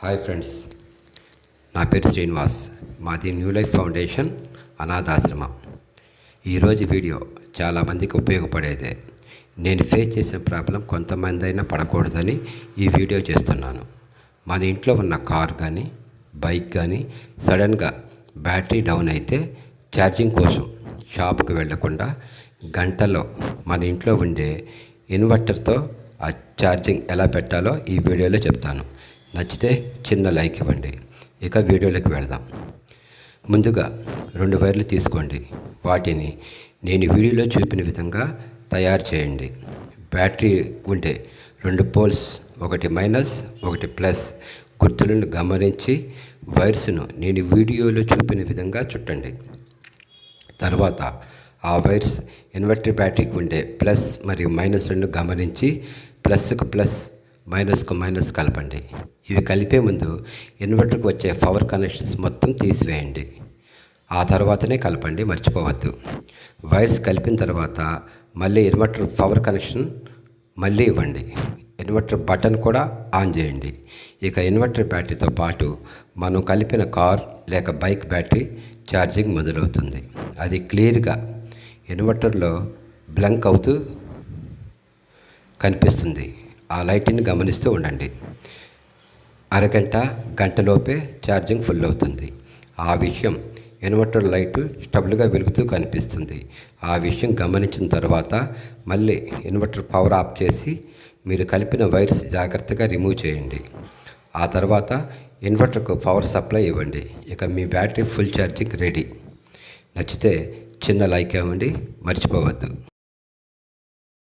Hi friends, నా పేరు శ్రీనివాస్. మాది న్యూ లైఫ్ ఫౌండేషన్ అనాథాశ్రమం. ఈరోజు వీడియో చాలామందికి ఉపయోగపడేదే. నేను ఫేస్ చేసిన ప్రాబ్లం కొంతమంది అయినా పడకూడదని ఈ వీడియో చేస్తున్నాను. మన ఇంట్లో ఉన్న కార్ కానీ బైక్ కానీ సడన్గా బ్యాటరీ డౌన్ అయితే ఛార్జింగ్ కోసం షాప్కి వెళ్లకుండా గంటలో మన ఇంట్లో ఉండే ఇన్వర్టర్తో ఆ ఛార్జింగ్ ఎలా పెట్టాలో ఈ వీడియోలో చెప్తాను. నచ్చితే చిన్న లైక్ ఇవ్వండి. ఇక వీడియోలోకి వెళదాం. ముందుగా 2 వైర్లు తీసుకోండి. వాటిని నేను వీడియోలో చూపిన విధంగా తయారు చేయండి. బ్యాటరీ ఉండే 2 పోల్స్, ఒకటి మైనస్ ఒకటి ప్లస్ గుర్తులను గమనించి వైర్స్ను నేను వీడియోలో చూపిన విధంగా చుట్టండి. తర్వాత ఆ వైర్స్ ఇన్వర్టర్ బ్యాటరీకి ఉండే ప్లస్ మరియు మైనస్లను గమనించి ప్లస్కు ప్లస్ మైనస్కు మైనస్ కలపండి. ఇవి కలిపే ముందు ఇన్వర్టర్కి వచ్చే పవర్ కనెక్షన్స్ మొత్తం తీసివేయండి. ఆ తర్వాతనే కలపండి, మర్చిపోవద్దు. వైర్స్ కలిపిన తర్వాత మళ్ళీ ఇన్వర్టర్ పవర్ కనెక్షన్ మళ్ళీ ఇవ్వండి. ఇన్వర్టర్ బటన్ కూడా ఆన్ చేయండి. ఇక ఇన్వర్టర్ బ్యాటరీతో పాటు మనం కలిపిన కార్ లేక బైక్ బ్యాటరీ ఛార్జింగ్ మొదలవుతుంది. అది క్లియర్గా ఇన్వర్టర్లో బ్లంక్ అవుతూ కనిపిస్తుంది. ఆ లైట్ని గమనిస్తూ ఉండండి. అరగంట గంటలోపే ఛార్జింగ్ ఫుల్ అవుతుంది. ఆ విషయం ఇన్వర్టర్ లైట్ స్టబుల్గా వెలుగుతూ కనిపిస్తుంది. ఆ విషయం గమనించిన తర్వాత మళ్ళీ ఇన్వర్టర్ పవర్ ఆఫ్ చేసి మీరు కలిపిన వైర్స్ జాగ్రత్తగా రిమూవ్ చేయండి. ఆ తర్వాత ఇన్వర్టర్కు పవర్ సప్లై ఇవ్వండి. ఇక మీ బ్యాటరీ ఫుల్ ఛార్జింగ్ రెడీ. నచ్చితే చిన్న లైక్ ఇవ్వండి, మర్చిపోవద్దు.